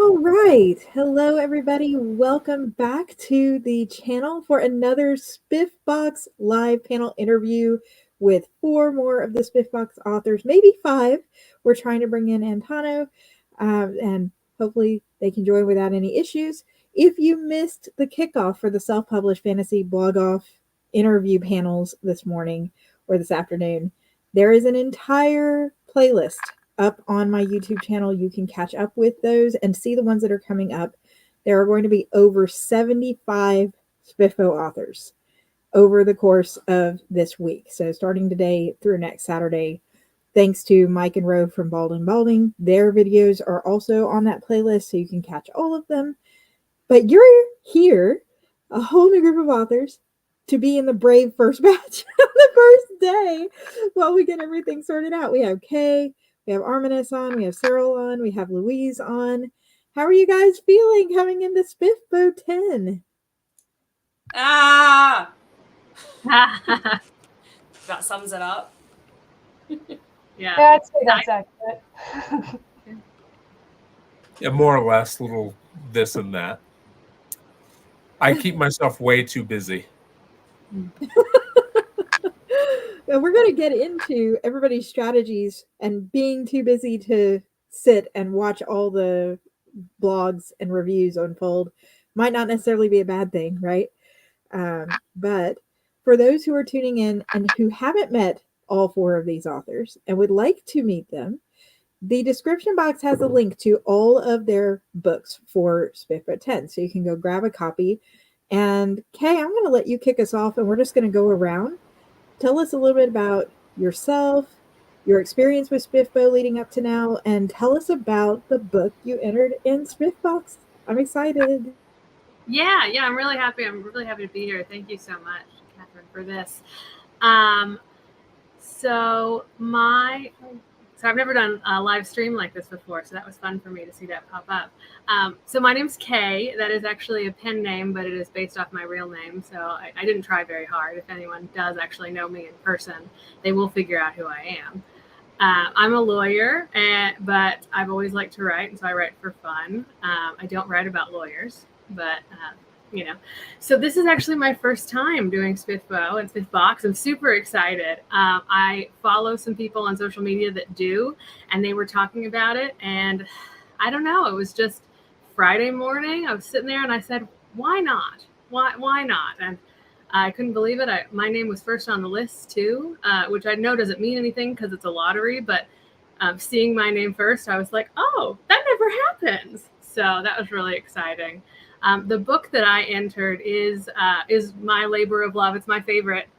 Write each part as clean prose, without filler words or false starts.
All right. Hello, everybody. Welcome back to the channel for another SPFBOX live panel interview with 4 more of the SPFBOX authors, maybe 5. We're trying to bring in Antano, and hopefully they can join without any issues. If you missed the kickoff for the self-published fantasy blog off interview panels this morning or this afternoon, there is an entire playlist up on my YouTube channel. You can catch up with those and see the ones that are coming up. There are going to be over 75 SPFBO authors over the course of this week. So starting today through next Saturday, thanks to Mike and Roe from Balding. Their videos are also on that playlist, so you can catch all of them. But you're here, a whole new group of authors, to be in the brave first batch on the first day while we get everything sorted out. We have Kay, we have Arminis on, we have Cyril on, we have Louise on. How are you guys feeling coming into SPFBO 10? That sums it up. Yeah, I'd say that's accurate. Yeah, more or less, little this and that. I keep myself way too busy. We're going to get into everybody's strategies, and being too busy to sit and watch all the blogs and reviews unfold might not necessarily be a bad thing, right? But for those who are tuning in and who haven't met all 4 of these authors and would like to meet them, the description box has a link to all of their books for SPFBO 10, so you can go grab a copy. And Kay, I'm going to let you kick us off, and we're just going to go around. Tell us a little bit about yourself, your experience with SPFBO leading up to now, and tell us about the book you entered in SPFBOX. I'm excited. Yeah, I'm really happy. I'm really happy to be here. Thank you so much, Catherine, for this. So I've never done a live stream like this before, so that was fun for me to see that pop up. So my name's Kay. That is actually a pen name, but it is based off my real name, so I didn't try very hard. If anyone does actually know me in person, they will figure out who I am. I'm a lawyer, but I've always liked to write, and so I write for fun. I don't write about lawyers, but so this is actually my first time doing SPFBO and SPFBOX. I'm super excited. I follow some people on social media that do, and they were talking about it, and I don't know, it was just Friday morning. I was sitting there and I said, why not? Why not? And I couldn't believe it. My name was first on the list too, which I know doesn't mean anything because it's a lottery, but seeing my name first, I was like, oh, that never happens. So that was really exciting. The book that I entered is my labor of love. It's my favorite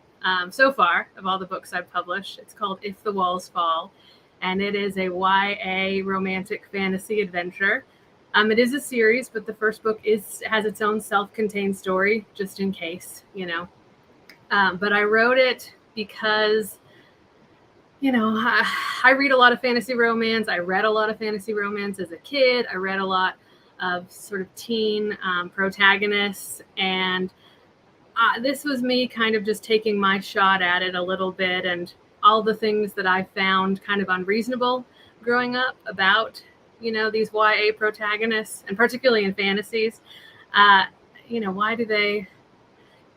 so far of all the books I've published. It's called If the Walls Fall, and it is a YA romantic fantasy adventure. It is a series, but the first book has its own self-contained story, just in case, But I wrote it because, I read a lot of fantasy romance. I read a lot of fantasy romance as a kid. I read a lot of sort of teen protagonists, and this was me kind of just taking my shot at it a little bit, and all the things that I found kind of unreasonable growing up about these YA protagonists, and particularly in fantasies. Why do they,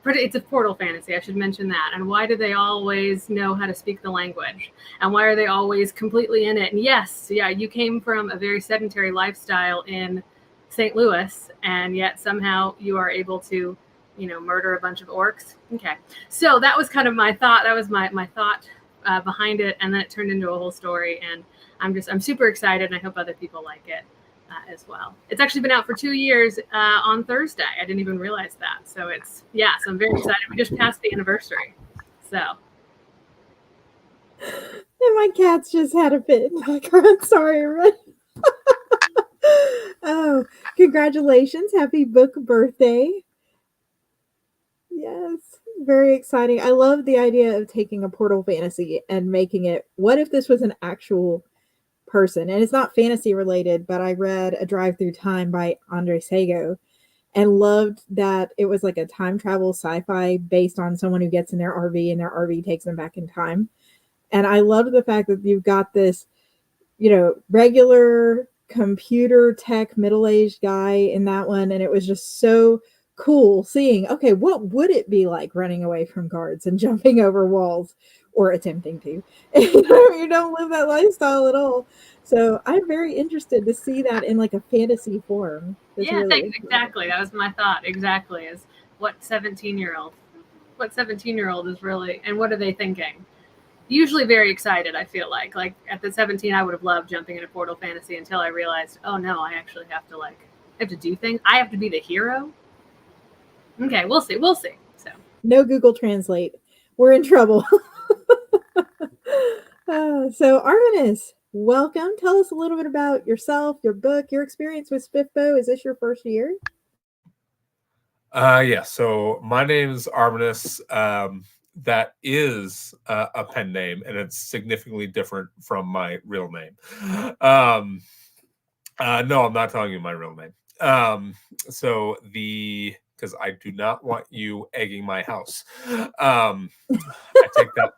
it's a portal fantasy, I should mention that, and why do they always know how to speak the language, and why are they always completely in it? And yes, you came from a very sedentary lifestyle in St. Louis, and yet somehow you are able to, murder a bunch of orcs. Okay, so that was kind of my thought. That was my thought behind it, and then it turned into a whole story, and I'm super excited, and I hope other people like it as well. It's actually been out for 2 years on Thursday. I didn't even realize that. So so I'm very excited. We just passed the anniversary. So. And my cats just had a fit in the background. Sorry, everybody. Oh, congratulations. Happy book birthday. Yes, very exciting. I love the idea of taking a portal fantasy and making it, what if this was an actual person? And it's not fantasy related, but I read A Drive Through Time by Andre Sago and loved that it was like a time travel sci-fi based on someone who gets in their RV and their RV takes them back in time. And I loved the fact that you've got this, regular computer tech middle-aged guy in that one, and it was just so cool seeing, okay, what would it be like running away from guards and jumping over walls or attempting to? You don't live that lifestyle at all. So I'm very interested to see that in like a fantasy form. That's Yeah, really exactly. That was my thought. Exactly, is what 17-year-old is really, and what are they thinking? Usually very excited, I feel like at the 17 I would have loved jumping into Portal Fantasy until I realized, oh no, I actually have to do things. I have to be the hero. Okay, we'll see. So no Google Translate. We're in trouble. So Artemis, welcome. Tell us a little bit about yourself, your book, your experience with SPFBO. Is this your first year? Yeah, so my name is Artemis. That is a pen name, and it's significantly different from my real name. No, I'm not telling you my real name. So because I do not want you egging my house. I take that.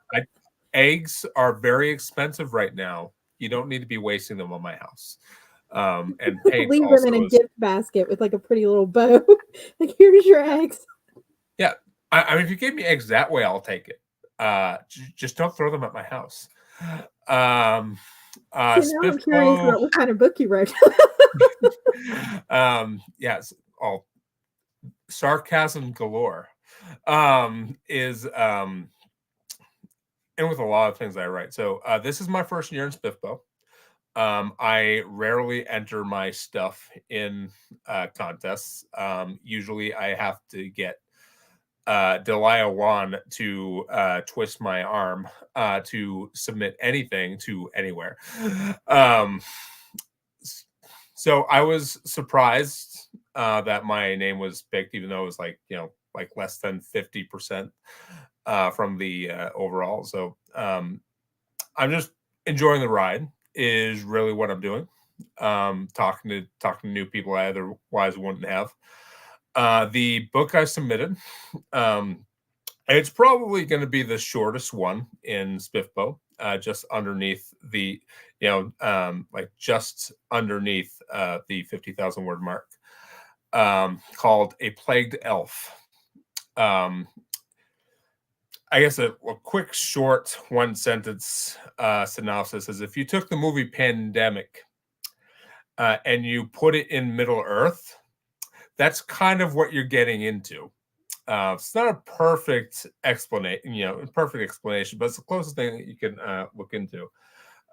Eggs are very expensive right now. You don't need to be wasting them on my house. And paint Leave them in also a is. gift basket with like a pretty little bow. Like, here's your eggs. Yeah, I mean, if you gave me eggs that way, I'll take it. Just don't throw them at my house. So now I'm curious about what kind of book you wrote. Yes, all sarcasm galore. Is and with a lot of things I write. So this is my first year in SPFBO. I rarely enter my stuff in contests. Usually I have to get Delia Wan to twist my arm to submit anything to anywhere. So I was surprised that my name was picked, even though it was like less than 50% from the overall. So I'm just enjoying the ride. Is really what I'm doing. Talking to new people I otherwise wouldn't have. The book I submitted, it's probably going to be the shortest one in SPFBO, just underneath the, just underneath the 50,000 word mark, called A Plagued Elf. I guess a quick, short, one sentence synopsis is: if you took the movie Pandemic and you put it in Middle Earth, that's kind of what you're getting into. It's not a perfect explanation, but it's the closest thing that you can look into.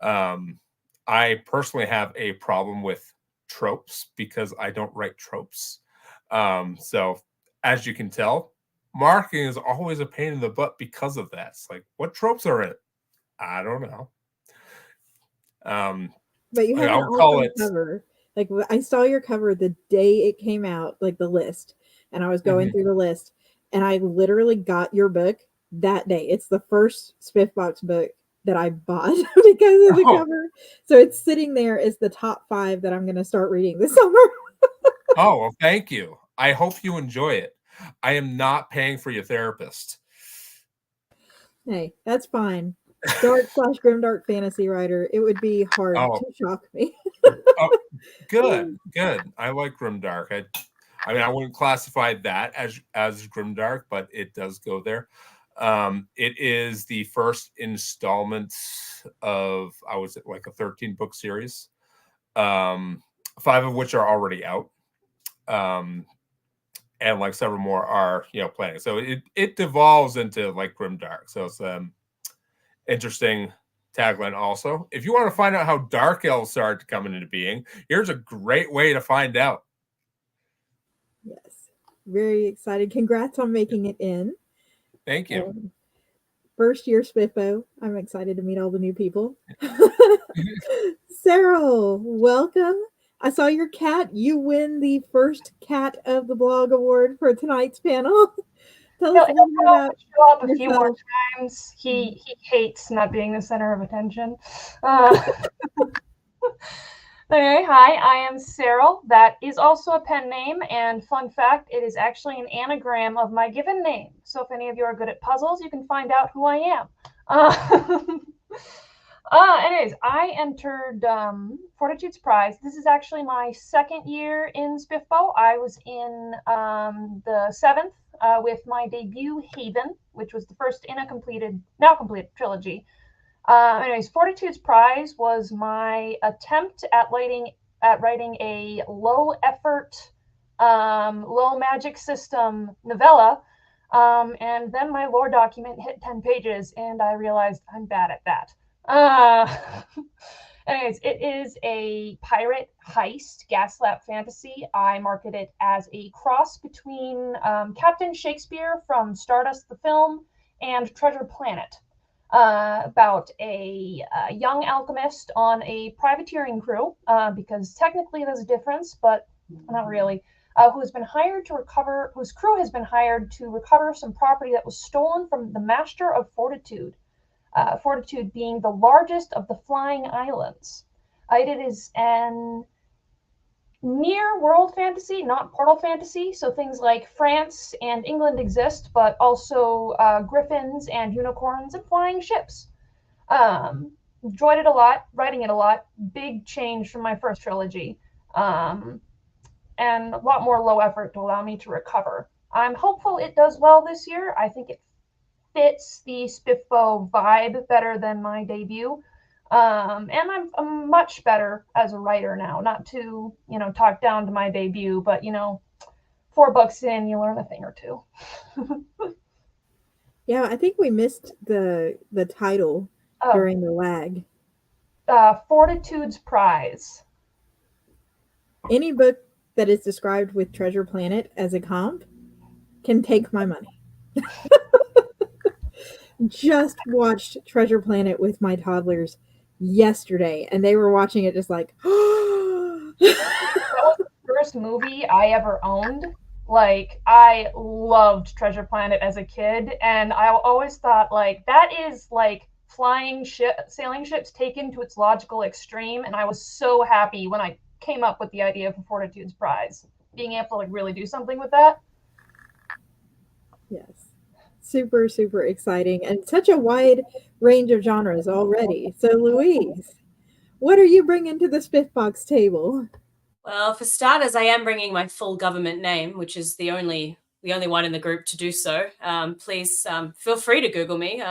I personally have a problem with tropes because I don't write tropes. So as you can tell, marketing is always a pain in the butt because of that. It's like, what tropes are in it? I don't know. But you have an awesome cover. Like, I saw your cover the day it came out, like the list, and I was going through the list, and I literally got your book that day. It's the first SPFBOX book that I bought because of the cover. So it's sitting there as the top 5 that I'm going to start reading this summer. Oh, well, thank you. I hope you enjoy it. I am not paying for your therapist. Hey, that's fine. Dark/grimdark fantasy writer. It would be hard to shock me. Good. I like grimdark. I mean, I wouldn't classify that as grimdark, but it does go there. It is the first installment of, I was like a 13-book series, 5 of which are already out, and like several more are planning. So it devolves into like grimdark. So it's interesting tagline. Also, if you want to find out how dark elves started coming into being, here's a great way to find out. Yes, very excited. Congrats on making it in. Thank you. First year SPFBO. I'm excited to meet all the new people. Cyril, welcome. I saw your cat. You win the first Cat of the Blog award for tonight's panel. Tell us a little bit about show up a few more times. He hates not being the center of attention. Anyway, hi, I am Cyril. That is also a pen name, and fun fact, it is actually an anagram of my given name. So if any of you are good at puzzles, you can find out who I am. Anyways, I entered Fortitude's Prize. This is actually my second year in SPFBO. I was in the 7th with my debut Haven, which was the first in a now completed trilogy. Anyways, Fortitude's Prize was my attempt at writing a low effort, low magic system novella. And then my lore document hit 10 pages and I realized I'm bad at that. Anyways, it is a pirate heist gaslamp fantasy. I market it as a cross between Captain Shakespeare from Stardust the film and Treasure Planet, about a young alchemist on a privateering crew, because technically there's a difference, but not really, whose crew has been hired to recover some property that was stolen from the Master of Fortitude. Fortitude being the largest of the flying islands. It is an near world fantasy, not portal fantasy, so things like France and England exist, but also griffins and unicorns and flying ships. Enjoyed it a lot, writing it a lot. Big change from my first trilogy, and a lot more low effort to allow me to recover. I'm hopeful it does well this year. I think it fits the SPFBO vibe better than my debut. And I'm much better as a writer now. Not to, talk down to my debut, but 4 books in, you learn a thing or two. Yeah, I think we missed the title during the lag. Fortitude's Prize. Any book that is described with Treasure Planet as a comp can take my money. Just watched Treasure Planet with my toddlers yesterday, and they were watching it just like, That was the first movie I ever owned. Like, I loved Treasure Planet as a kid, and I always thought, like, that is, like, sailing ships taken to its logical extreme, and I was so happy when I came up with the idea for Fortitude's Prize. Being able to, like, really do something with that. yes. Super, super exciting, and such a wide range of genres already. So, Louise, what are you bringing to the SPFBOX table? Well, for starters, I am bringing my full government name, which is the only one in the group to do so. Please feel free to Google me.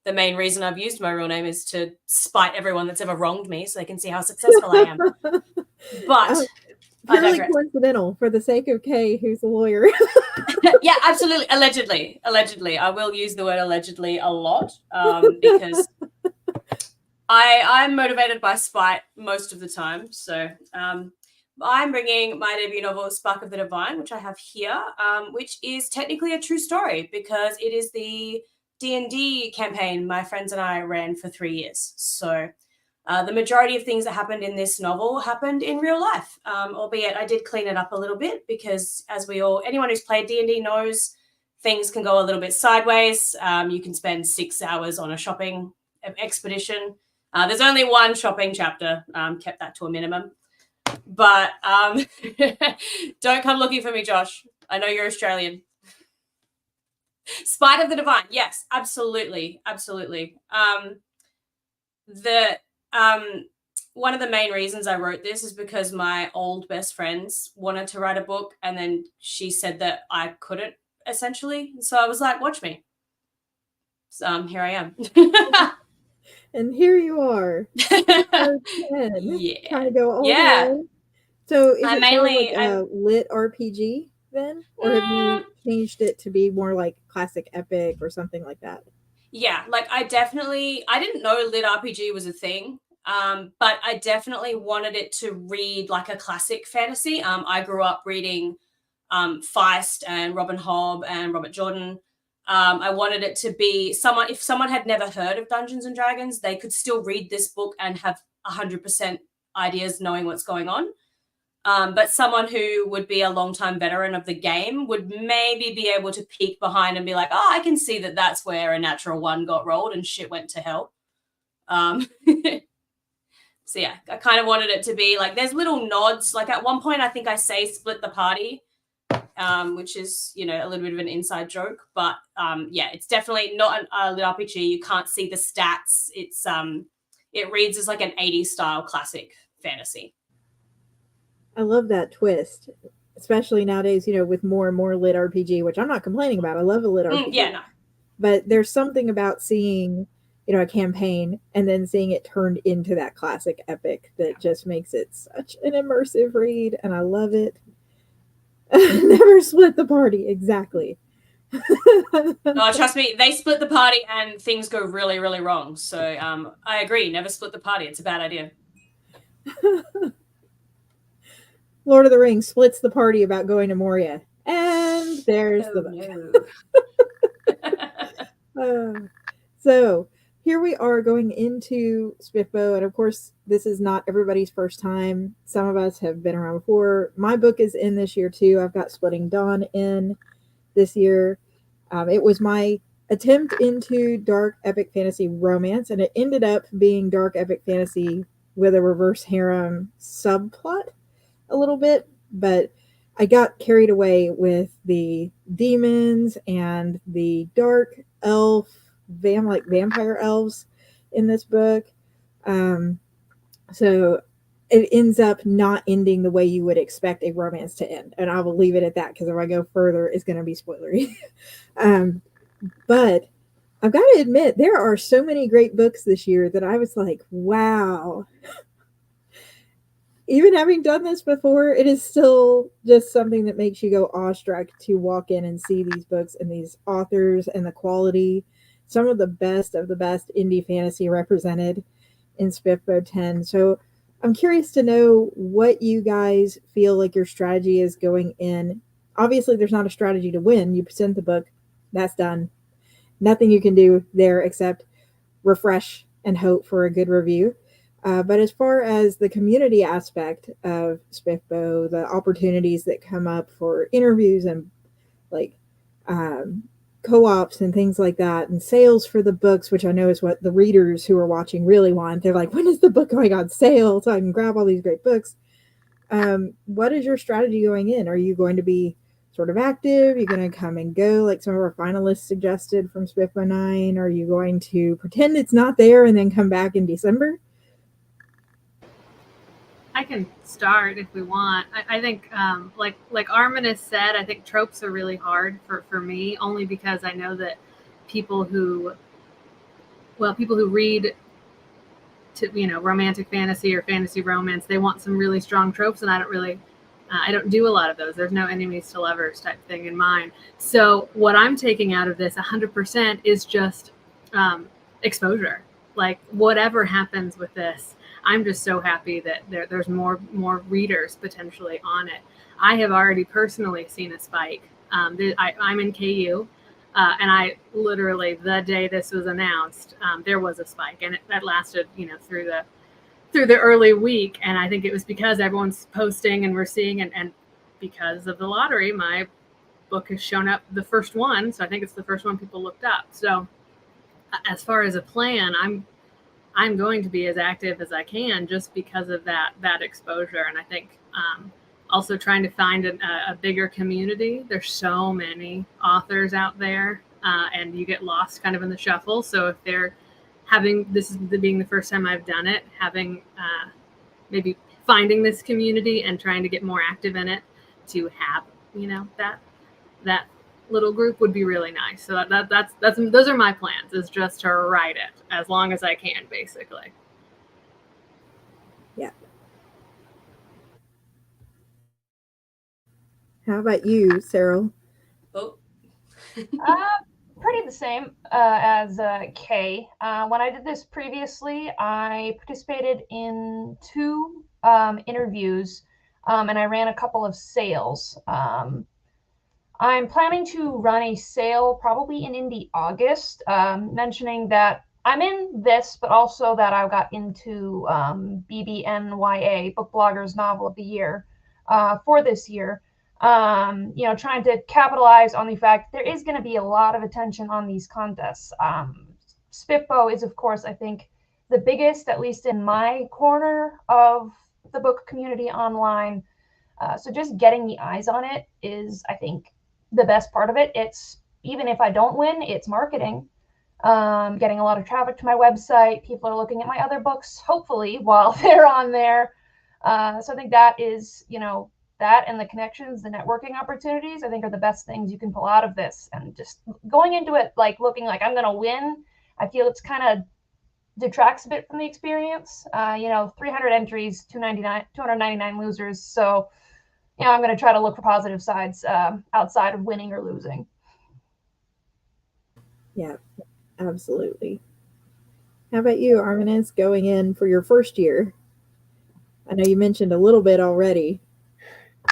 The main reason I've used my real name is to spite everyone that's ever wronged me, so they can see how successful I am. But purely coincidental for the sake of Kay, who's a lawyer. Yeah, absolutely. Allegedly, I will use the word allegedly a lot, because I'm motivated by spite most of the time. So I'm bringing my debut novel, Spark of the Divine, which I have here, which is technically a true story because it is the D&D campaign my friends and I ran for 3 years. So the majority of things that happened in this novel happened in real life, albeit I did clean it up a little bit because, as anyone who's played D&D knows, things can go a little bit sideways. You can spend 6 hours on a shopping expedition. There's only one shopping chapter, kept that to a minimum. But don't come looking for me, Josh. I know you're Australian. Spite of the Divine. Yes, absolutely. One of the main reasons I wrote this is because my old best friends wanted to write a book, and then she said that I couldn't, essentially. So I was like, watch me. So here I am. And here you are. Yeah. Trying to go all the way. So is it mainly more like a lit RPG then? Or have you changed it to be more like classic epic or something like that? Yeah, like I didn't know lit RPG was a thing, but I definitely wanted it to read like a classic fantasy. I grew up reading Feist and Robin Hobb and Robert Jordan. I wanted it to be if someone had never heard of Dungeons and Dragons, they could still read this book and have 100% ideas knowing what's going on. But someone who would be a long-time veteran of the game would maybe be able to peek behind and be like, oh, I can see that that's where a natural 1 got rolled and shit went to hell. So yeah, I kind of wanted it to be like there's little nods. Like at one point, I think I say split the party, which is, a little bit of an inside joke. But yeah, it's definitely not a lit RPG. You can't see the stats. It's it reads as like an 80s style classic fantasy. I love that twist, especially nowadays, with more and more lit RPG, which I'm not complaining about. I love a lit RPG. Yeah, no. But there's something about seeing, a campaign and then seeing it turned into that classic epic that just makes it such an immersive read, and I love it. Never split the party, exactly. Oh, trust me, they split the party and things go really, really wrong. So I agree, never split the party. It's a bad idea. Lord of the Rings splits the party about going to Moria. And there's the book. So here we are going into SPFBO, and of course, this is not everybody's first time. Some of us have been around before. My book is in this year too. I've got Splitting Dawn in this year. It was my attempt into dark epic fantasy romance, and it ended up being dark epic fantasy with a reverse harem subplot a little bit, but I got carried away with the demons and the dark elf vampire elves in this book. So it ends up not ending the way you would expect a romance to end, and I will leave it at that because if I go further, it's going to be spoilery. But I've got to admit, there are so many great books this year that I was like, wow. Even having done this before, it is still just something that makes you go awestruck to walk in and see these books and these authors and the quality. Some of the best indie fantasy represented in SPFBO 10. So I'm curious to know what you guys feel like your strategy is going in. Obviously, there's not a strategy to win. You present the book, that's done. Nothing you can do there except refresh and hope for a good review. But as far as the community aspect of SPFBO, the opportunities that come up for interviews and like co-ops and things like that, and sales for the books, which I know is what the readers who are watching really want. They're like, when is the book going on sale so I can grab all these great books? What is your strategy going in? Are you going to be sort of active? You're going to come and go like some of our finalists suggested from SPFBO 9? Are you going to pretend it's not there and then come back in December? I can start if we want. I think, like Armin has said, I think tropes are really hard for me, only because I know that people who read to romantic fantasy or fantasy romance, they want some really strong tropes, and I don't do a lot of those. There's no enemies to lovers type thing in mine. So what I'm taking out of this 100% is just exposure. Like whatever happens with this, I'm just so happy that there's more readers potentially on it. I have already personally seen a spike. I'm in KU, and I literally, the day this was announced, there was a spike, and that lasted through the early week. And I think it was because everyone's posting and we're seeing, and because of the lottery, my book has shown up the first one. So I think it's the first one people looked up. So as far as a plan, I'm going to be as active as I can just because of that exposure. And I think also trying to find a bigger community. There's so many authors out there, and you get lost kind of in the shuffle. So if they're this is being the first time I've done it, having maybe finding this community and trying to get more active in it to have that little group would be really nice. So those are my plans, is just to write it as long as I can, basically. Yeah. How about you, Cyril? Oh. Pretty the same as Kay. When I did this previously, I participated in 2 interviews, and I ran a couple of sales. I'm planning to run a sale probably in the August, mentioning that I'm in this, but also that I got into BBNYA, Book Bloggers Novel of the Year, for this year. Trying to capitalize on the fact there is going to be a lot of attention on these contests. SPFBO is, of course, I think, the biggest, at least in my corner of the book community online. So just getting the eyes on it is, I think, the best part of it. It's, even if I don't win, it's marketing. getting a lot of traffic to my website. People are looking at my other books, hopefully, while they're on there. So I think that is, that and the connections, the networking opportunities, I think are the best things you can pull out of this. And just going into it like looking like I'm going to win, I feel it's kind of detracts a bit from the experience. 300 entries, 299 losers. So, I'm going to try to look for positive sides outside of winning or losing. Yeah, absolutely. How about you, Arminis, going in for your first year? I know you mentioned a little bit already.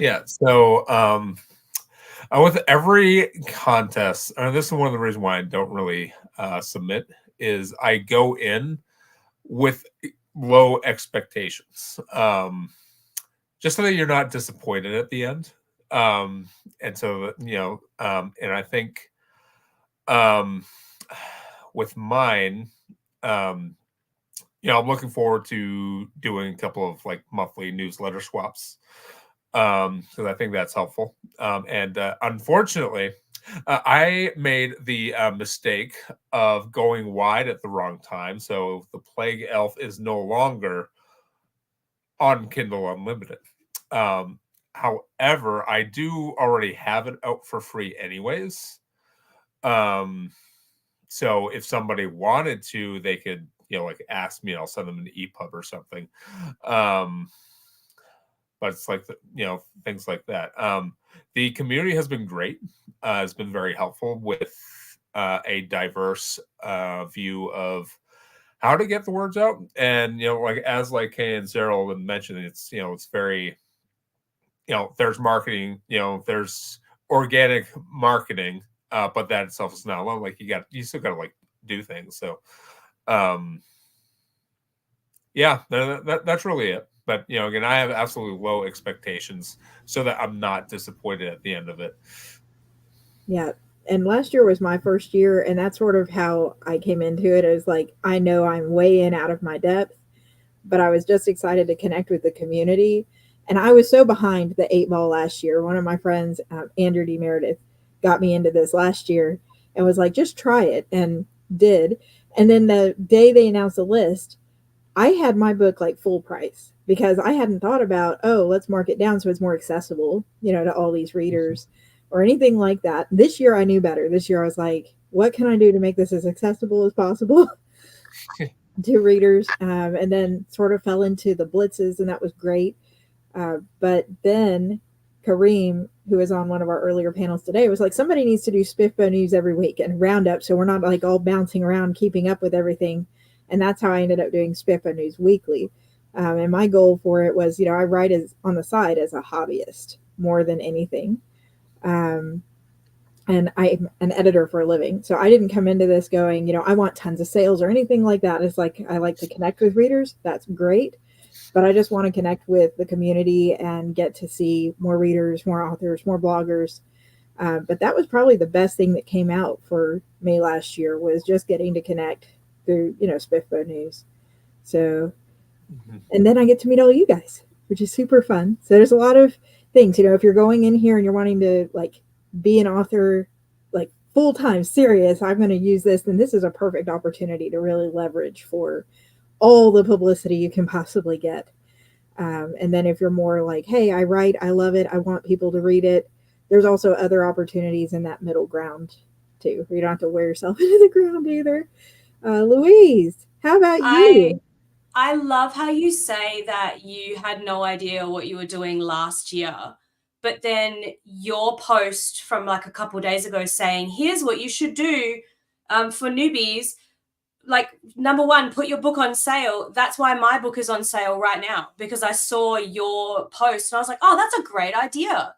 Yeah. So with every contest, this is one of the reasons why I don't really submit, is I go in with low expectations, just so that you're not disappointed at the end. And so, and I think with mine, I'm looking forward to doing a couple of like monthly newsletter swaps, because I think that's helpful. And unfortunately, I made the mistake of going wide at the wrong time. So the Plague Elf is no longer on Kindle Unlimited. However, I do already have it out for free anyways. So if somebody wanted to, they could, like ask me and I'll send them an EPUB or something. But it's like, things like that. The community has been great. It's been very helpful with a diverse view of how to get the words out. And, as like Kay and Cyril had mentioned, it's, it's very, there's marketing, there's organic marketing, but that itself is not alone. Like you still got to like do things. So, yeah, that's really it. But, again, I have absolutely low expectations so that I'm not disappointed at the end of it. Yeah. And last year was my first year, and that's sort of how I came into it. It was like, I know I'm way in out of my depth, but I was just excited to connect with the community. And I was so behind the 8-ball last year. One of my friends, Andrew D. Meredith, got me into this last year and was like, just try it, and did. And then the day they announced the list, I had my book like full price because I hadn't thought about, let's mark it down so it's more accessible, to all these readers or anything like that. This year I knew better. This year I was like, what can I do to make this as accessible as possible to readers? And then sort of fell into the blitzes, and that was great. But then Kareem, who was on one of our earlier panels today, was like, somebody needs to do SPFBO news every week and roundup, so we're not like all bouncing around keeping up with everything. And that's how I ended up doing SPFBO news weekly. And my goal for it was, I write on the side as a hobbyist more than anything. And I'm an editor for a living. So I didn't come into this going, I want tons of sales or anything like that. It's like, I like to connect with readers. That's great. But I just want to connect with the community and get to see more readers, more authors, more bloggers. But that was probably the best thing that came out for me last year, was just getting to connect through, SPFBO news. So, and then I get to meet all you guys, which is super fun. So there's a lot of things, if you're going in here and you're wanting to like be an author, like full-time serious, I'm going to use this, then this is a perfect opportunity to really leverage for all the publicity you can possibly get. And then if you're more like, hey, I write, I love it, I want people to read it, there's also other opportunities in that middle ground too, where you don't have to wear yourself into the ground either. Louise, how about you? I love how you say that you had no idea what you were doing last year, but then your post from like a couple of days ago saying, here's what you should do for newbies. Like, number one, put your book on sale. That's why my book is on sale right now, because I saw your post and I was like, oh, that's a great idea.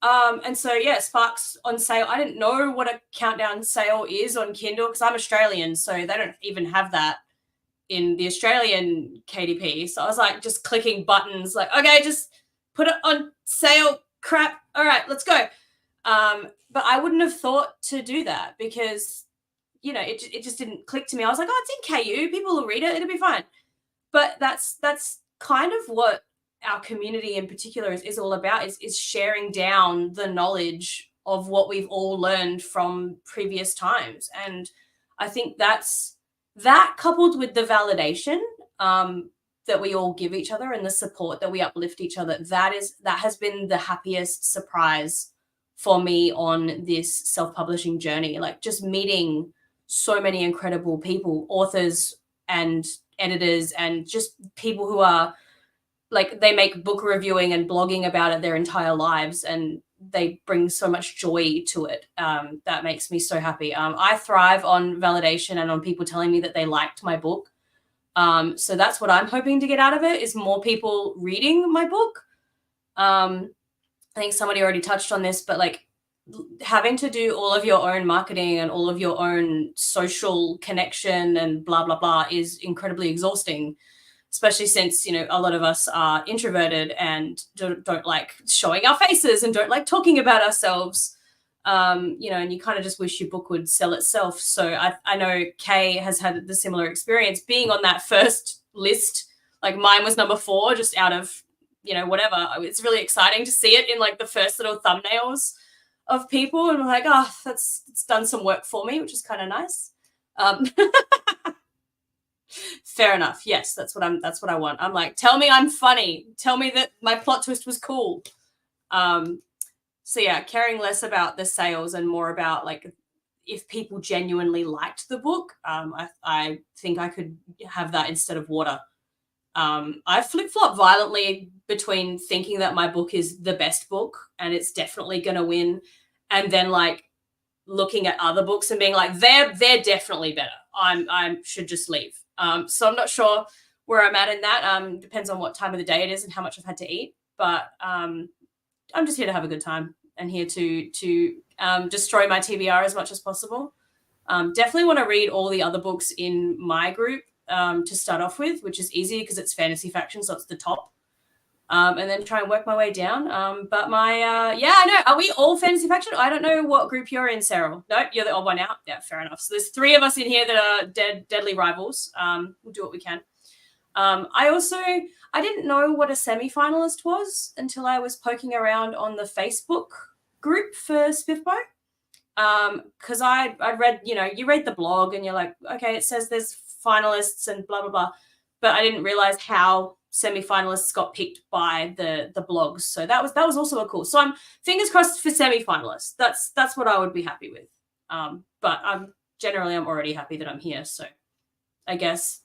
And so, yeah, Sparks on sale. I didn't know what a countdown sale is on Kindle because I'm Australian, so they don't even have that in the Australian KDP. So I was like just clicking buttons like, okay, just put it on sale, crap. All right, let's go. But I wouldn't have thought to do that because, it just didn't click to me. I was like, oh, it's in KU. People will read it. It'll be fine. But that's kind of what our community in particular is all about, is sharing down the knowledge of what we've all learned from previous times. And I think that coupled with the validation that we all give each other and the support that we uplift each other, that has been the happiest surprise for me on this self-publishing journey. Like, just meeting so many incredible people, authors and editors, and just people who are like, they make book reviewing and blogging about it their entire lives, and they bring so much joy to it. That makes me so happy. I thrive on validation and on people telling me that they liked my book. So that's what I'm hoping to get out of it, is more people reading my book. I think somebody already touched on this, but like, having to do all of your own marketing and all of your own social connection and blah, blah, blah is incredibly exhausting, especially since, you know, a lot of us are introverted and don't like showing our faces and don't like talking about ourselves. You know, and you kind of just wish your book would sell itself. So I know Kay has had the similar experience being on that first list. Like, mine was number 4, just out of, you know, whatever. It's really exciting to see it in like the first little thumbnails of people, and I'm like, oh, it's done some work for me, which is kind of nice. Fair enough. Yes, that's what I want. I'm like, tell me I'm funny. Tell me that my plot twist was cool. So yeah, caring less about the sales and more about like if people genuinely liked the book. I think I could have that instead of water. I flip-flop violently between thinking that my book is the best book and it's definitely going to win, and then like looking at other books and being like, they're definitely better. I should just leave. So I'm not sure where I'm at in that. Depends on what time of the day it is and how much I've had to eat. But I'm just here to have a good time and here to destroy my TBR as much as possible. Definitely want to read all the other books in my group to start off with, which is easy because it's fantasy faction, so it's the top. And then try and work my way down. But my, I know. Are we all fantasy faction? I don't know what group you're in, Sarah. No, you're the odd one out. Yeah, fair enough. So there's 3 of us in here that are deadly rivals. We'll do what we can. I didn't know what a semi-finalist was until I was poking around on the Facebook group for SPFBO. Because I read, you know, you read the blog and you're like, okay, it says there's finalists and blah, blah, blah. But I didn't realize how semi-finalists got picked by the blogs. So that was also a cool. So I'm fingers crossed for semi-finalists. That's what I would be happy with. But I'm already happy that I'm here. So I guess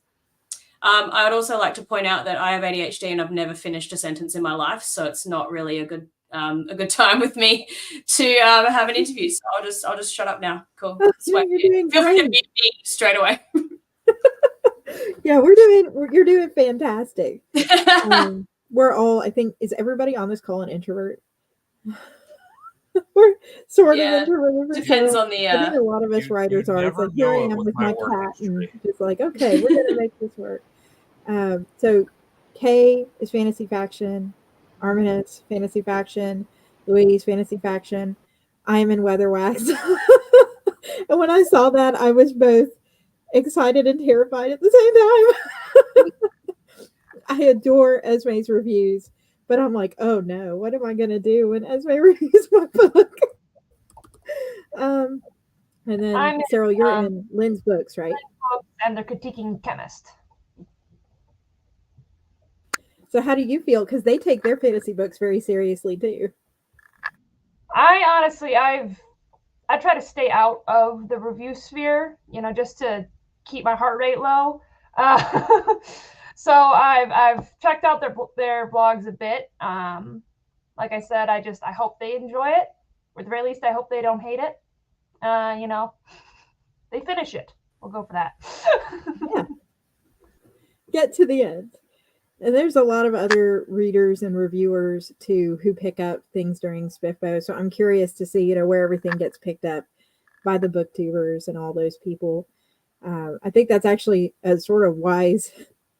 I would also like to point out that I have ADHD and I've never finished a sentence in my life. So it's not really a good time with me to have an interview. So I'll just shut up now. Cool. Oh, yeah, you're doing great. Straight away. Yeah, you're doing fantastic. We're all, I think, is everybody on this call an introvert? We're sort of introverted. Depends on the. I think a lot of us writers are. It's like, here I am with my cat, and just like, okay, we're gonna make this work. So, Kay is fantasy faction, Armin fantasy faction, Louise fantasy faction. I am in Weatherwax, and when I saw that, I was both excited and terrified at the same time. I adore Esme's reviews, but I'm like, oh no, what am I going to do when Esme reviews my book? And then, Cyril, you're in Lynn's books, right? And the Critiquing Chemist. So how do you feel? Because they take their fantasy books very seriously too. I try to stay out of the review sphere, you know, just to keep my heart rate low. So I've checked out their blogs a bit. Like I said, I hope they enjoy it, or at the very least, I hope they don't hate it. You know, they finish it. We'll go for that. Yeah. Get to the end. And there's a lot of other readers and reviewers too who pick up things during SPFBO. So I'm curious to see, you know, where everything gets picked up by the booktubers and all those people. I think that's actually a sort of wise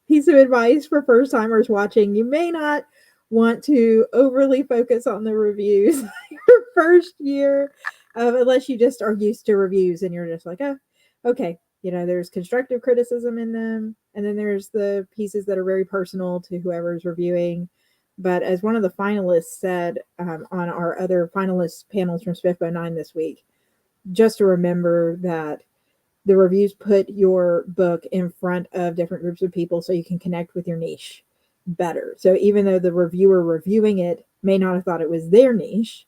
piece of advice for first timers watching. You may not want to overly focus on the reviews your first year, unless you just are used to reviews and you're just like, oh, okay. You know, there's constructive criticism in them. And then there's the pieces that are very personal to whoever's reviewing. But as one of the finalists said on our other finalist panels from SPFBO 9 this week, just to remember that the reviews put your book in front of different groups of people so you can connect with your niche better. So even though the reviewer reviewing it may not have thought it was their niche,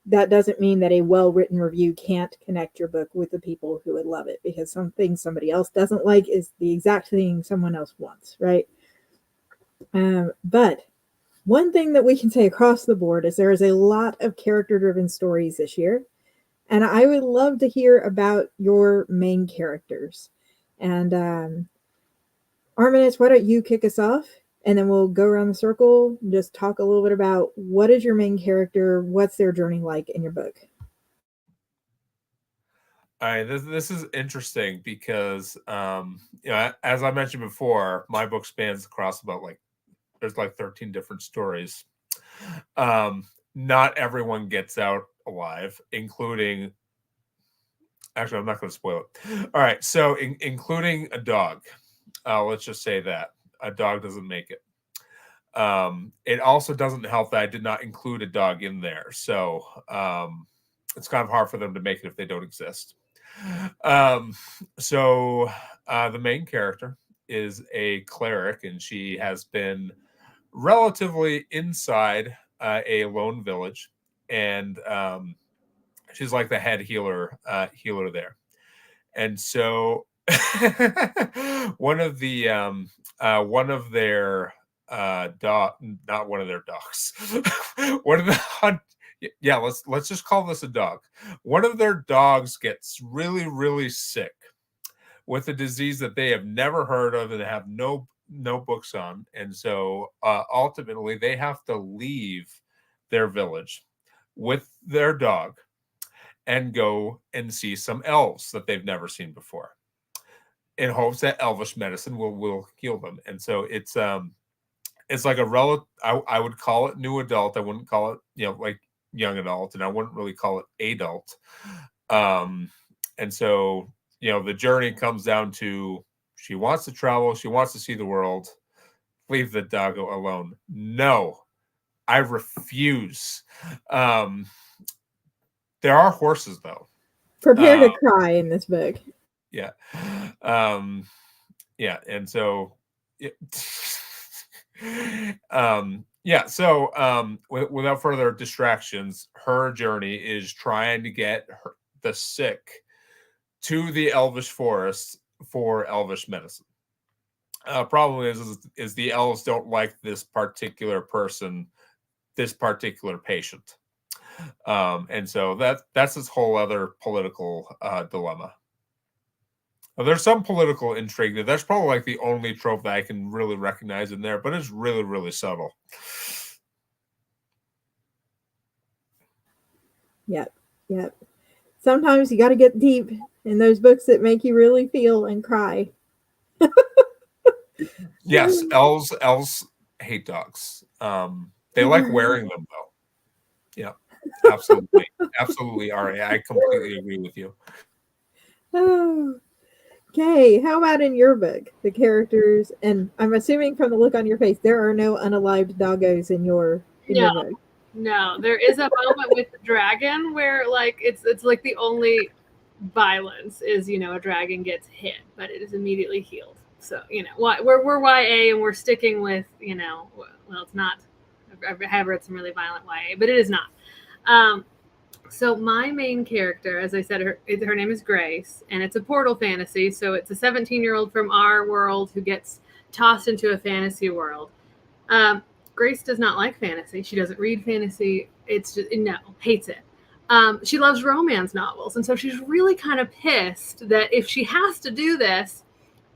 that doesn't mean that a well-written review can't connect your book with the people who would love it, because something somebody else doesn't like is the exact thing someone else wants, right? But one thing that we can say across the board is there is a lot of character-driven stories this year, and I would love to hear about your main characters. And Arminis, why don't you kick us off? And then we'll go around the circle and just talk a little bit about what is your main character, what's their journey like in your book. All right, this is interesting because, as I mentioned before, my book spans across about there's 13 different stories. Not everyone gets out alive, including. Actually, I'm not going to spoil it. All right, so including a dog. Let's just say that a dog doesn't make it. It also doesn't help that I did not include a dog in there, so it's kind of hard for them to make it if they don't exist. So the main character is a cleric, and she has been relatively inside a lone village, and she's like the head healer there. And so one of their not one of their dogs. One of the yeah, let's just call this a dog. One of their dogs gets really, really sick with a disease that they have never heard of and have no books on. And so ultimately they have to leave their village with their dog and go and see some elves that they've never seen before, in hopes that elvish medicine will heal them. And so it's like a I would call it new adult. I wouldn't call it like young adult, and I wouldn't really call it adult. And so the journey comes down to, she wants to travel, she wants to see the world. Leave the dog alone. No, I refuse. There are horses, though. Prepare to cry in this book. Yeah. Yeah. And so, without further distractions, her journey is trying to get the sick to the elvish forest for elvish medicine. Problem is the elves don't like this particular person, this particular patient. And so that's this whole other political dilemma. Well, there's some political intrigue there. That's probably the only trope that I can really recognize in there, but it's really, really subtle. Yep. Sometimes you got to get deep in those books that make you really feel and cry. Yes, elves hate dogs. They like wearing them, though. Yeah, absolutely. Absolutely, Ari. I completely agree with you. Oh. Okay, how about in your book, the characters, and I'm assuming from the look on your face, there are no unalived doggos in your book. No, there is a moment with the dragon where it's like the only violence is a dragon gets hit, but it is immediately healed. So we're YA and we're sticking with well, it's not. I have read some really violent YA, but it is not. So my main character, as I said, her name is Grace, and it's a portal fantasy. So it's a 17-year-old from our world who gets tossed into a fantasy world. Grace does not like fantasy. She doesn't read fantasy. It's just, hates it. She loves romance novels. And so she's really kind of pissed that if she has to do this,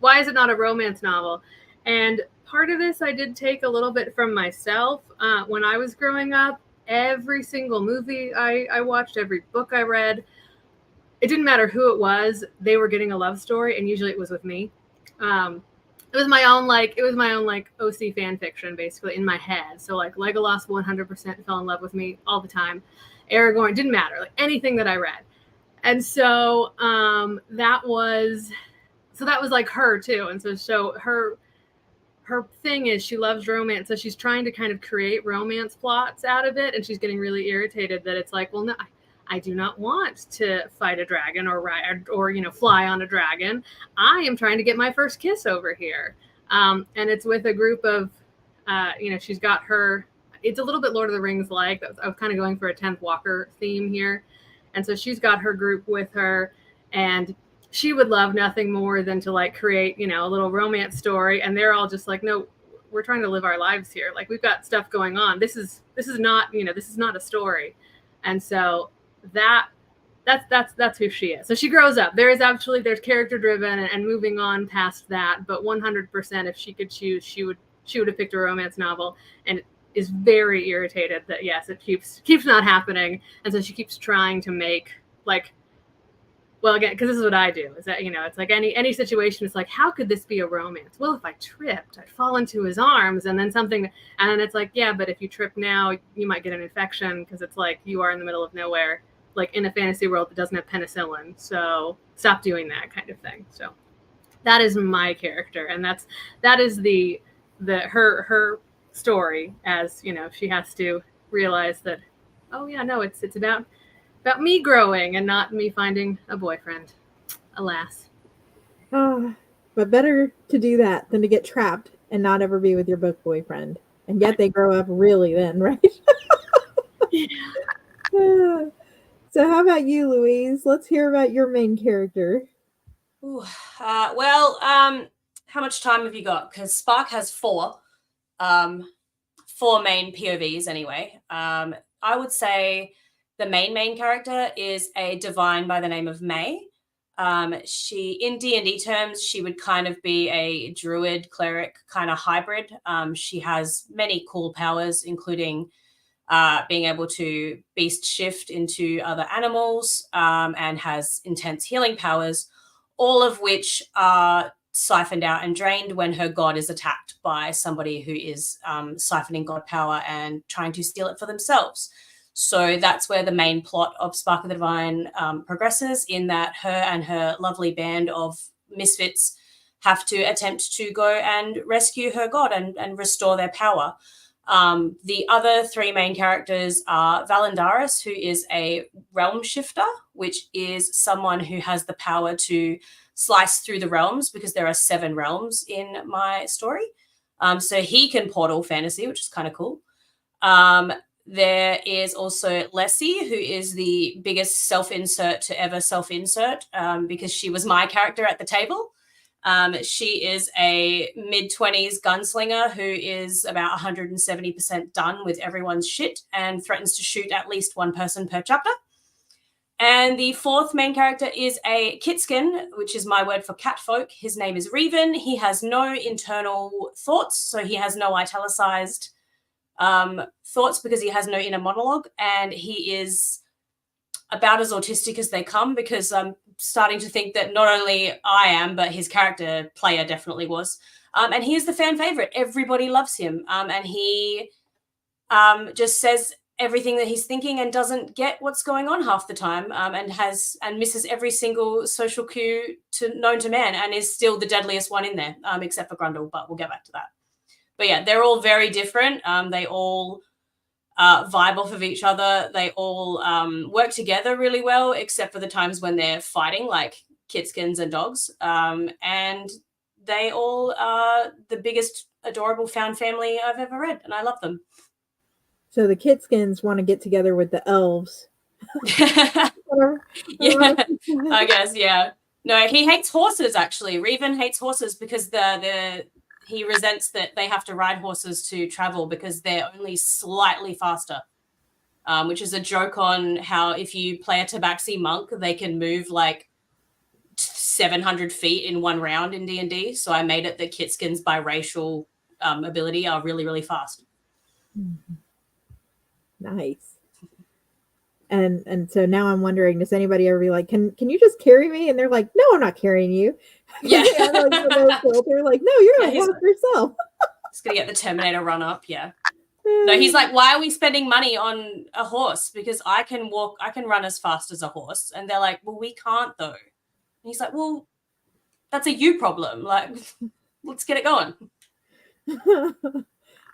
why is it not a romance novel? And part of this I did take a little bit from myself. When I was growing up, every single movie I watched, every book I read, it didn't matter who it was, they were getting a love story, and usually it was with me. It was my own OC fan fiction, basically, in my head. So Legolas 100% fell in love with me all the time. Aragorn, didn't matter, anything that I read. And so that was her too. And so her thing is she loves romance, so she's trying to kind of create romance plots out of it, and she's getting really irritated that it's well, no, I do not want to fight a dragon or ride or fly on a dragon. I am trying to get my first kiss over here. And it's with a group of, she's got her. It's a little bit Lord of the Rings like. I was kind of going for a 10th Walker theme here, and so she's got her group with her, and she would love nothing more than to like create a little romance story, and they're all just like, no, we're trying to live our lives here. Like we've got stuff going on. This is not this is not a story, and so that's who she is. So she grows up. There's character driven and moving on past that, but 100% if she could choose, she would have picked a romance novel, and is very irritated that yes, it keeps not happening, and so she keeps trying to make again, because this is what I do, is that it's like any situation, it's like, how could this be a romance? Well, if I tripped, I'd fall into his arms, and then it's like, yeah, but if you trip now, you might get an infection, because it's like you are in the middle of nowhere, like in a fantasy world that doesn't have penicillin, so stop doing that kind of thing. So that is my character, and that is her story, as she has to realize that, oh yeah, no, it's about me growing and not me finding a boyfriend, alas. But better to do that than to get trapped and not ever be with your book boyfriend, and yet they grow up really then, right? Yeah. So how about you, Louise? Let's hear about your main character. Ooh, how much time have you got? Because Spark has four main POVs anyway. I would say the main character is a divine by the name of May. She, in D&D terms, she would kind of be a druid cleric kind of hybrid. She has many cool powers, including being able to beast shift into other animals, and has intense healing powers, all of which are siphoned out and drained when her god is attacked by somebody who is siphoning god power and trying to steal it for themselves. So that's where the main plot of Spark of the Divine progresses, in that her and her lovely band of misfits have to attempt to go and rescue her god and restore their power. The other three main characters are Valendaris, who is a realm shifter, which is someone who has the power to slice through the realms, because there are 7 realms in my story. So he can portal fantasy, which is kind of cool. There is also Lessie, who is the biggest self-insert to ever self-insert, because she was my character at the table. She is a mid-20s gunslinger who is about 170% done with everyone's shit and threatens to shoot at least one person per chapter. And the fourth main character is a kitskin, which is my word for catfolk. His name is Reven. He has no internal thoughts, so he has no italicized thoughts because he has no inner monologue, and he is about as autistic as they come, because I'm starting to think that not only I am, but his character player definitely was. And he is the fan favorite. Everybody loves him. And he just says everything that he's thinking and doesn't get what's going on half the time, and misses every single social cue known to man, and is still the deadliest one in there, except for Grundle, but we'll get back to that. But yeah, they're all very different. They all vibe off of each other. They all work together really well, except for the times when they're fighting, like kitskins and dogs. And they all are the biggest adorable found family I've ever read, and I love them. So the kitskins want to get together with the elves. Yeah, I guess, yeah. No, he hates horses, actually. Reven hates horses because he resents that they have to ride horses to travel because they're only slightly faster, which is a joke on how if you play a Tabaxi monk, they can move like 700 feet in one round in D&D. So I made it that kitskins by racial ability are really, really fast. Mm-hmm. Nice. And so now I'm wondering, does anybody ever be like, can you just carry me? And they're like, no, I'm not carrying you. Yeah. They're like, no, you're going to walk yourself. Just going to get the Terminator run up. Yeah. No, he's like, why are we spending money on a horse? Because I can run as fast as a horse. And they're like, well, we can't though. And he's like, well, that's a you problem. Like, let's get it going.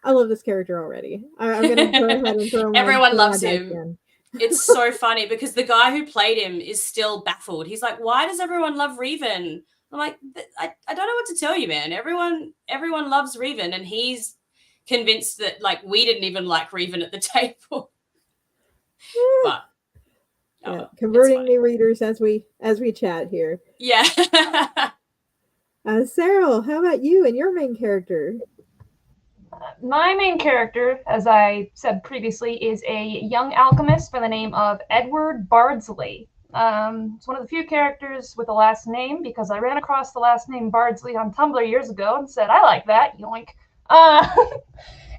I love this character already. I'm going to go ahead and throw Everyone loves him. It's so funny because the guy who played him is still baffled. He's like, why does everyone love Revan? I'm like, I don't know what to tell you, man. Everyone loves Revan, and he's convinced that like we didn't even like Revan at the table. But converting new readers as we chat here. Yeah. Cyril, how about you and your main character? My main character, as I said previously, is a young alchemist by the name of Edward Bardsley. It's one of the few characters with a last name because I ran across the last name Bardsley on Tumblr years ago and said, I like that, yoink.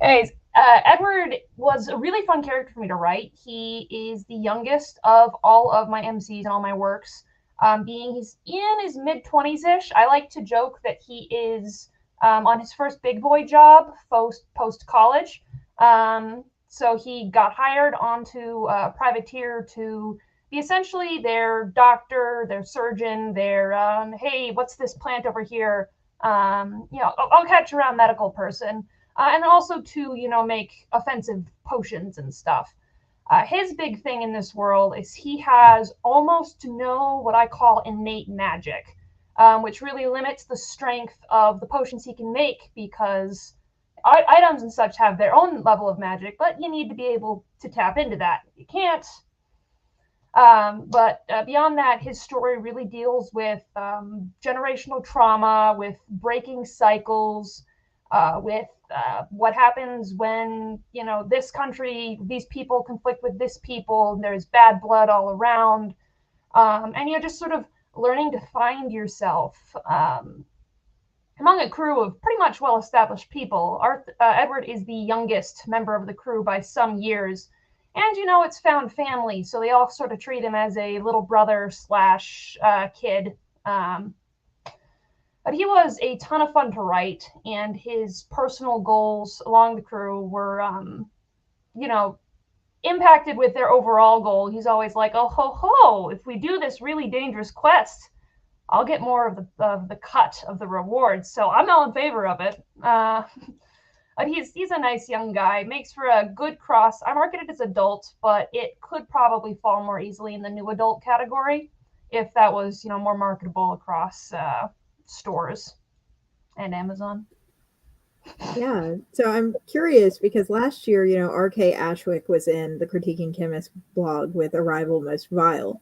Anyways, Edward was a really fun character for me to write. He is the youngest of all of my MCs and all my works. Being he's in his mid-20s-ish, I like to joke that he is on his first big boy job post-college. So he got hired onto a privateer to be essentially their doctor, their surgeon, their, hey, what's this plant over here? I'll catch around medical person. And also to, make offensive potions and stuff. His big thing in this world is he has almost no what I call innate magic. Which really limits the strength of the potions he can make because items and such have their own level of magic, but you need to be able to tap into that. You can't. But beyond that, his story really deals with generational trauma, with breaking cycles, with what happens when, this country, these people conflict with this people, and there's bad blood all around. And just sort of learning to find yourself among a crew of pretty much well-established people. Edward is the youngest member of the crew by some years. And, it's found family, so they all sort of treat him as a little brother / kid. But he was a ton of fun to write, and his personal goals along the crew were, impacted with their overall goal. He's always like, oh ho ho, if we do this really dangerous quest, I'll get more of the cut of the rewards. So I'm all in favor of it. But he's a nice young guy, makes for a good cross. I market it as adult, but it could probably fall more easily in the new adult category if that was more marketable across stores and Amazon. Yeah, so I'm curious because last year, R.K. Ashwick was in the Critiquing Chemist blog with Arrival Most Vile,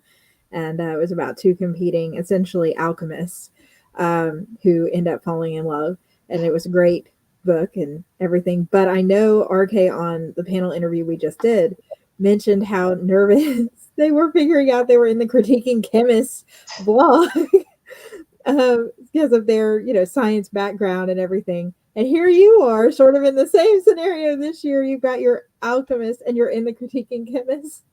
and it was about two competing, essentially alchemists who end up falling in love, and it was a great book and everything. But I know R.K. on the panel interview we just did mentioned how nervous they were figuring out they were in the Critiquing Chemist blog because of their, science background and everything. And here you are, sort of in the same scenario this year. You've got your alchemist and you're in the Critiquing Chemist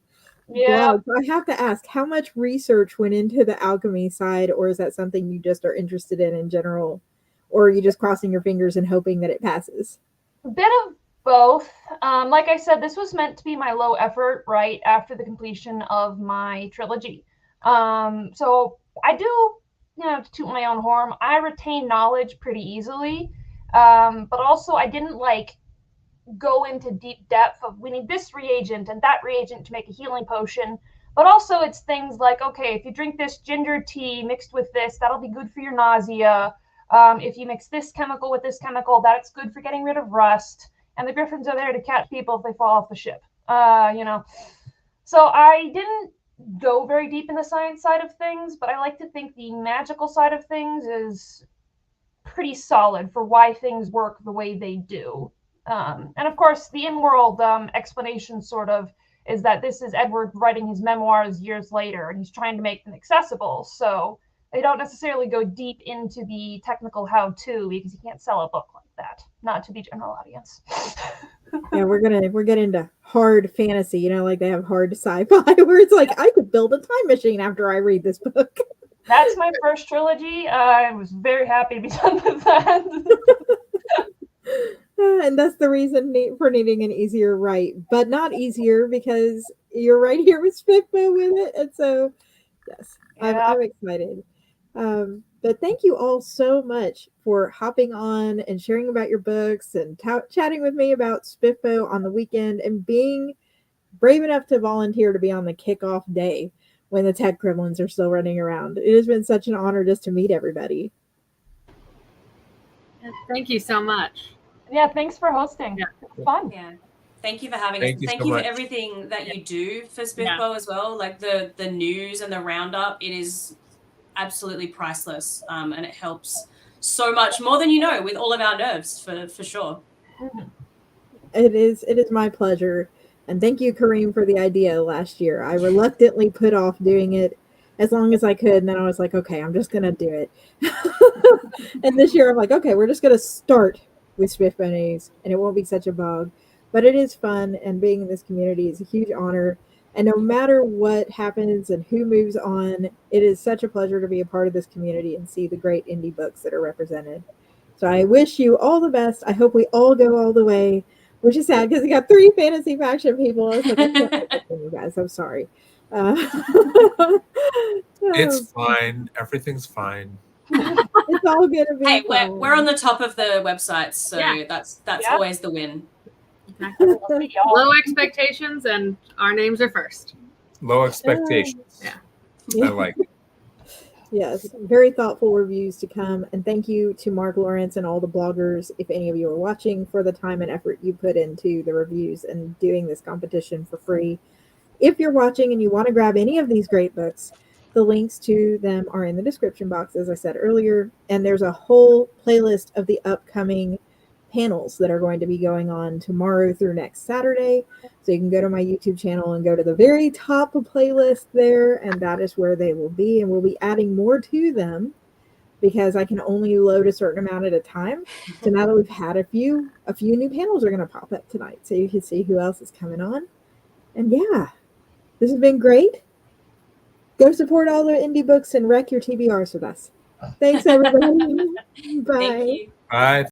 blog. So I have to ask, how much research went into the alchemy side, or is that something you just are interested in general? Or are you just crossing your fingers and hoping that it passes? A bit of both. Like I said, this was meant to be my low effort right after the completion of my trilogy. So I do, to toot my own horn, I retain knowledge pretty easily. But also I didn't go into deep depth of we need this reagent and that reagent to make a healing potion. But also it's things like, okay, if you drink this ginger tea mixed with this, that'll be good for your nausea. If you mix this chemical with this chemical, that's good for getting rid of rust. And the griffins are there to catch people if they fall off the ship. So I didn't go very deep in the science side of things, but I like to think the magical side of things is pretty solid for why things work the way they do. And of course, the in-world explanation sort of is that this is Edward writing his memoirs years later, and he's trying to make them accessible. So they don't necessarily go deep into the technical how-to because you can't sell a book like that, not to the general audience. Yeah, we're getting into hard fantasy, like they have hard sci-fi where it's like, I could build a time machine after I read this book. That's my first trilogy. I was very happy to be done with that. And that's the reason for needing an easier write, but not easier because you're right here with SPFBO with it. And so, yes, yeah. I'm excited. But thank you all so much for hopping on and sharing about your books and chatting with me about SPFBO on the weekend and being brave enough to volunteer to be on the kickoff day when the tech gremlins are still running around. It has been such an honor just to meet everybody. Thank you so much. Yeah, thanks for hosting. Yeah. It's fun. Yeah. Thank you for having Thank us. you Thank so you much. for everything that you do for SPFBO as well. Like the news and the roundup, it is absolutely priceless. And it helps so much more than you know with all of our nerves for sure. It is my pleasure. And thank you, Kareem, for the idea last year. I reluctantly put off doing it as long as I could, and then I was like, okay, I'm just gonna do it. And this year I'm like, okay, we're just gonna start with SPFBO News, and it won't be such a bog. But it is fun, and being in this community is a huge honor. And no matter what happens and who moves on, it is such a pleasure to be a part of this community and see the great indie books that are represented. So I wish you all the best. I hope we all go all the way, which is sad because we got 3 fantasy faction people. It's like, I can't wait to you guys. I'm sorry. It's fine. Everything's fine. It's all gonna be Hey, fine. we're on the top of the websites, so that's always the win. Exactly. Low expectations, and our names are first. Low expectations. Yeah. I like it. Yes, very thoughtful reviews to come. And thank you to Mark Lawrence and all the bloggers, if any of you are watching, for the time and effort you put into the reviews and doing this competition for free. If you're watching and you want to grab any of these great books, the links to them are in the description box, as I said earlier. And there's a whole playlist of the upcoming panels that are going to be going on tomorrow through next Saturday. So you can go to my YouTube channel and go to the very top of playlist there, and that is where they will be. And we'll be adding more to them because I can only load a certain amount at a time. So now that we've had a few new panels are going to pop up tonight, so you can see who else is coming on. And yeah, this has been great. Go support all the indie books and wreck your TBRs with us. Thanks, everybody. Bye. Thank you. Bye.